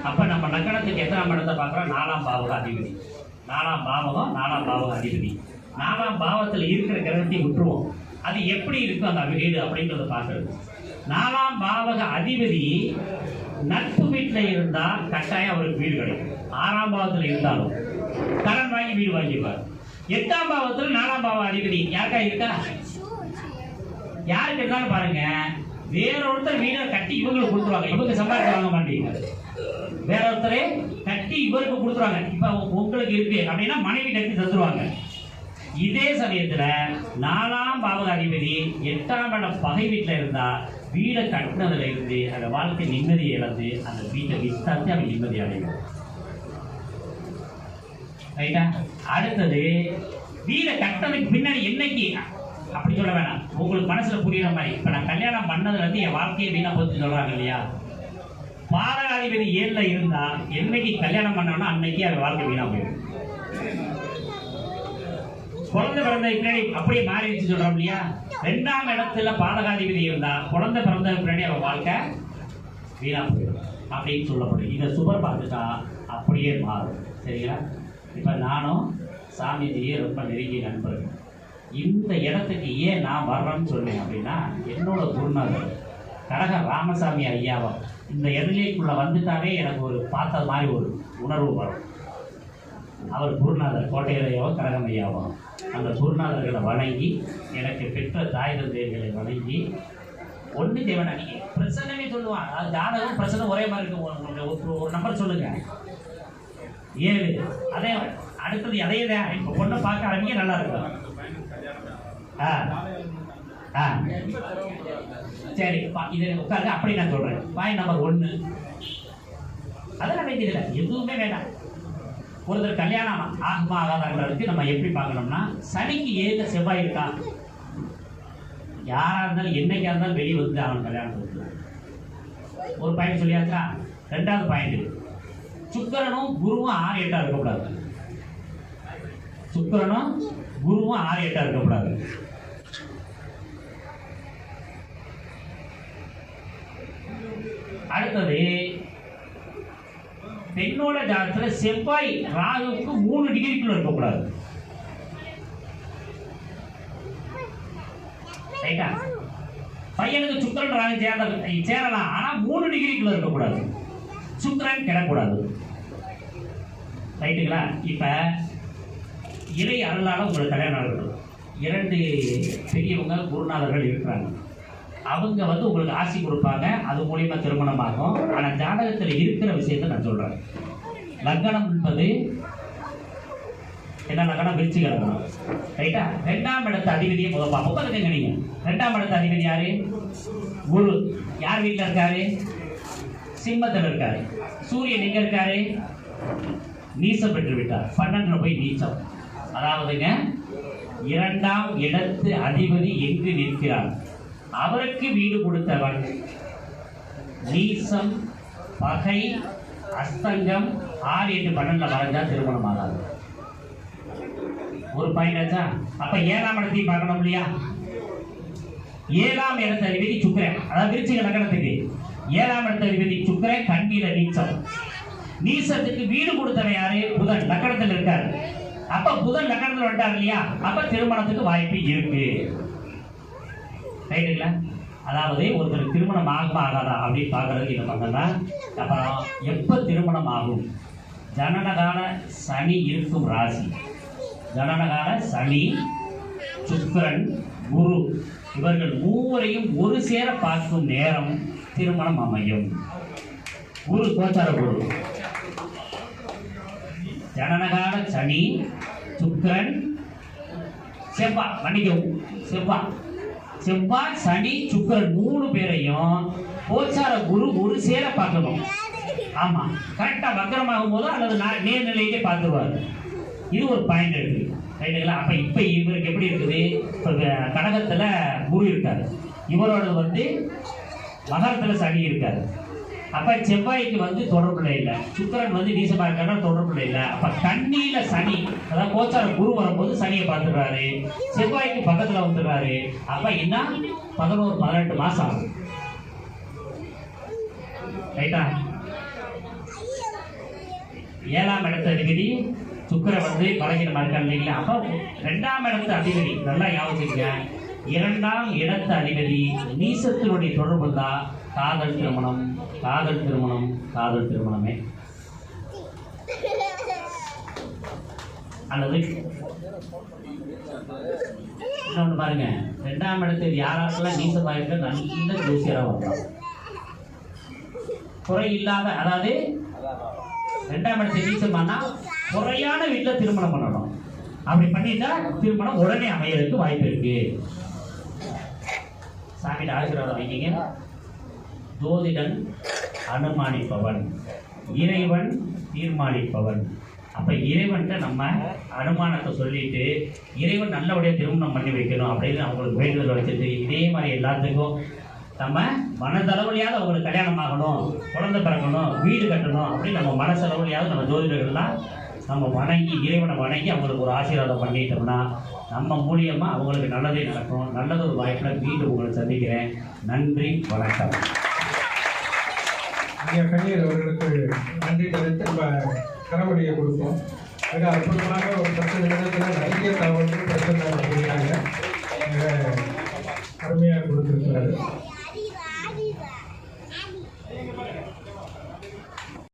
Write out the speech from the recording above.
அப்ப நம்ம லக்னத்துக்கு எத்தனாம் இடத்தை பார்க்குறோம்? 4ஆம் பாவக அதிபதி. 4ஆம் பாவகம் 4ஆம் பாவக அதிபதி. 4ஆம் பாவத்தில் இருக்கிற கிரகத்தை விட்டுருவோம். அது எப்படி இருக்கும் அந்த வீடு அப்படிங்கிறத பார்க்கறது. 4ஆம் பாவக அதிபதி நட்பு வீட்டில் இருந்தால் கட்டாயம் அவருக்கு வீடு கிடைக்கும். 6ஆம் பாவத்தில் இருந்தாலும் கடன் வாங்கி வீடு வாங்கிடுவார். 8ஆம் பாவத்தில் 4ஆம் பாவ அதிபதி யாருக்கா இருக்கா? யாருக்கு இருந்தாலும் பாருங்க, வேற ஒருத்தர் வீடை கட்டி இவங்களுக்கு கொடுத்துருவாங்க. இவங்க சம்பாதிக்க வாங்க மாட்டீங்க, வேற ஒருத்தரே கட்டி இவருக்கு கொடுத்துருவாங்க. இப்ப உங்களுக்கு இருக்கு அப்படின்னா மனைவி கட்டி தந்துருவாங்க. இதே சமயத்துல 4ஆம் பாவக அதிபதி 8ஆம் இடம் பகை வீட்டில் இருந்தா வீடை கட்டினதுல இருந்து அந்த வாழ்க்கை நிம்மதியை இழந்து அந்த வீட்டை வித்தாச்சு அவன் நிம்மதி அடையும். ரைட்டா? அடுத்தது வீடை கட்டதுக்கு பின்னாடி என்னைக்கு அப்படி சொல்ல வேணாம், உங்களுக்கு மனசுல புரியுற மாதிரி. இப்ப நான் கல்யாணம் பண்ணதுல இருந்து என் வாழ்க்கையை வீணா போச்சு சொல்றாங்க இல்லையா? பாதகாதிபதி 7ல இருந்தா என்னைக்கு கல்யாணம் பண்ணோம்னா அன்னைக்கு அது வாழ்க்கை வீணா போயிடும். குழந்தை பிறந்த பின்னாடி அப்படியே மாறிடுச்சு சொல்றோம் இல்லையா? 2ஆம் இடத்துல பாதகாதிபதி இருந்தா குழந்தை பிறந்த பின்னாடி அவன் வாழ்க்கை வீணா போயிடும் அப்படின்னு சொல்லப்படும். இதை சுபர் பார்த்துட்டா அப்படியே மாறும். சரிங்களா? இப்ப நானும் சாமிஜியே ரொம்ப நெருங்கிய நண்பர்கள். இந்த இடத்துக்கு ஏன் நான் வர்றேன்னு சொன்னேன் அப்படின்னா, என்னோட குருநாதர் கடக ராமசாமி ஐயாவை இந்த எதிரிக்குள்ள வந்துட்டாவே எனக்கு ஒரு பார்த்த மாதிரி ஒரு உணர்வு வரும். அவர் குருநாதர் கோட்டையரையாவோ கடகம் ஐயாவோ அந்த குருநாதர்களை வணங்கி எனக்கு பெற்ற தாய் தந்தையர்களை வணங்கி ஒன்று தேவனா நீங்கள் பிரச்சனையே சொல்லுவான். அது ஜாதகம் பிரச்சனை ஒரே மாதிரி இருக்கும். ஒரு நம்பர் சொல்லுங்க, 7. அதே அடுத்தது அதே தான். இப்போ பொண்ணை பார்க்க ஆரம்பிக்க நல்லா இருக்கும். சரி, இது உட்காருங்க. அப்படி நான் சொல்றேன். பாயிண்ட் நம்பர் 1 அதெல்லாம் வேண்டியதில்லை, எதுவுமே வேண்டாம். ஒருத்தர் கல்யாணம் ஆகுமா ஆகாதவங்களுக்கு நம்ம எப்படி பார்க்கணும்னா, சனிக்கு ஏக செவ்வாய் இருக்கா, யாரா இருந்தாலும் என்னைக்கா இருந்தாலும் வெளியே வந்து அவன் கல்யாணம் கொடுக்கலாம். ஒரு பாயிண்ட் சொல்லியாச்சா? 2வது பாயிண்ட், சுக்கிரனும் குருவும் 6 8 இருக்கக்கூடாது. சுக்கிரனும் குருவும் 6 8 இருக்கக்கூடாது. அடுத்தது பெண்ணோட ஜாதகத்துல செவ்வாய் ராகுவுக்கு 3 டிகிரிக்குள்ள இருக்கக்கூடாது. ரைட்டா? பையனுக்கு சுக்கிரன் ராகு சேரலாம், ஆனா 3 டிகிரிக்குள்ள இருக்கக்கூடாது. சுக்கிரன் கிடக்கூடாது. ரைட்டுங்களா? இப்ப இறை அருளால உங்களுக்கு கல்யாணம் இருக்கணும். 2 பெரியவங்க குருநாதர்கள் இருக்கிறாங்க. அவங்க வந்து உங்களுக்கு ஆசி கொடுப்பாங்க, அது மூலியமா திருமணமாகும். ஆனால் ஜாதகத்தில் இருக்கிற விஷயத்தை நான் சொல்றேன். லக்னம் என்பது என்ன லக்னம்? விருச்சிக லக்னம். ரைட்டா? 2ஆம் இடத்து அதிபதியை முதல் பார்ப்போம். பார்த்துக்கங்க நீங்க. 2ஆம் இடத்து அதிபதி யாரு? குரு. யார் வீட்டில் இருக்காரு? சிம்மத்தில் இருக்காரு. சூரியன் எங்க இருக்காரு? நீச்சம் பெற்று விட்டார். 12ல போய் நீச்சம். அதாவதுங்க 2ஆம் இடத்து அதிபதி எங்கு நிற்கிறார்? அவருக்கு வீடு கொடுத்தவன் நீசம், பகை, அஸ்தங்கம் 6 8 12 வரைஞ்சா திருமணம் ஆகாது. ஒரு பாயிண்ட் ஆச்சா? அப்ப 7ஆம் இடத்தையும் பார்க்கணும் இல்லையா? 7ஆம் இடத்து அதிபதி சுக்கிரன். அதாவது விருச்சிக லக்னத்துக்கு 7ஆம் இடத்து அதிபதி சுக்கிரன் கண்ணியில நீச்சம். நீசத்துக்கு வீடு கொடுத்தவன் யாரு? புதன் லக்னத்தில் இருக்காரு. அப்ப புதன் லக்னத்தில் வந்துட்டார் இல்லையா? அப்ப திருமணத்துக்கு வாய்ப்பு இருக்கு. ரைட்டுங்களா? அதாவது ஒருத்தர் திருமணம் ஆகுமா ஆகாதா அப்படின்னு பார்க்கறதுக்கு என்ன பண்ணா, அப்புறம் எப்ப திருமணம் ஆகும்? ஜனனகால சனி இருக்கும் ராசி, ஜனனகால சனி, சுக்கிரன், குரு இவர்கள் மூவரையும் ஒரு சேர பார்க்கும் நேரம் திருமணம் அமையும். குரு கோச்சார குரு, ஜனனகால சனி, சுக்கிரன், செவ்வாய், மன்னிக்கவும் செவ்வாய், சனி, சுக்கிரன் 3 பேரையும் கோச்சார குரு ஒரு சேர பார்க்கணும். ஆமா, கரெக்டா வக்கரமாகும் போது அல்லது நேர்நிலையிலே பார்த்துருவாரு. இது ஒரு பாயிண்ட் இருக்கு. ரைட்டுங்களா? அப்ப இப்ப இவருக்கு எப்படி இருக்குது? இப்ப கடகத்துல குரு இருக்காரு, இவரோட வந்து மகரத்துல சனி இருக்காரு. அப்ப செவ்வாய்க்கு வந்து தொடர்புல இல்லை, சுக்கிரன் வந்து நீசமா இருக்காரு, தொடர்புல இல்லை. அப்ப கண்ணியில சனி, அதாவது கோச்சார குரு வரும்போது சனியை பார்த்துடுறாரு, செவ்வாய்க்கு பக்கத்துல வந்துடுறாரு. அப்ப என்ன 11 18 மாசம் ஆகும். ரைட்டா? 7ஆம் இடத்து அதிபதி சுக்கிரன் வந்து பலகீனமா இருக்காரு இல்லைங்களா? அப்போ 2ஆம் இடத்து அதிபதி நல்லா ஞாபகம், 2ஆம் இடத்து அதிபதி நீசத்தினுடைய தொடர்பு தான் காதல் திருமணம், காதல் திருமணம், காதல் திருமணமே. அல்லது இன்னொன்று பாருங்க, 2ஆம் இடத்தில் யாராக்கெல்லாம் நீசமாக இருக்க நல்ல ஜோசியராக வரலாம். குறை இல்லாத, அதாவது 2ஆம் இடத்தை நீசமானா குறையான வீட்டில் திருமணம் பண்ணணும். அப்படி பண்ணிட்டா திருமணம் உடனே அமையறதுக்கு வாய்ப்பு இருக்கு. சாமியோட ஆசீர்வாதம் வைக்கிங்க. ஜோதிடன் அனுமானிப்பவன், இறைவன் தீர்மானிப்பவன். அப்ப இறைவன்கிட்ட நம்ம அனுமானத்தை சொல்லிட்டு இறைவன் நல்லபடியாக திருமணம் பண்ணி வைக்கணும் அப்படின்னு அவங்களுக்கு வேண்டுதல் வச்சுட்டு, இதே மாதிரி எல்லாத்துக்கும் நம்ம மனதளவுலையாவது அவங்களுக்கு கல்யாணம் ஆகணும், குழந்தை பிறக்கணும், வீடு கட்டணும் அப்படின்னு நம்ம மனசளவுலையாவது நம்ம ஜோதிடர்கள்லாம் நம்ம வணங்கி இறைவனை வணங்கி அவங்களுக்கு ஒரு ஆசீர்வாதம் பண்ணிட்டோம்னா நம்ம மூலியமா அவங்களுக்கு நல்லதே நடக்கும். நல்லது ஒரு வாய்ப்பில் மீண்டும் உங்களை சந்திக்கிறேன். நன்றி, வணக்கம். கண்ணீர் அவர்களுக்கு நன்றி தெரிவித்து நம்ம கரவடியை கொடுப்போம். மிக அற்புதமாக ஒரு 10 நிமிடத்தில் நிறைய தகவல்கள் பிரச்சனை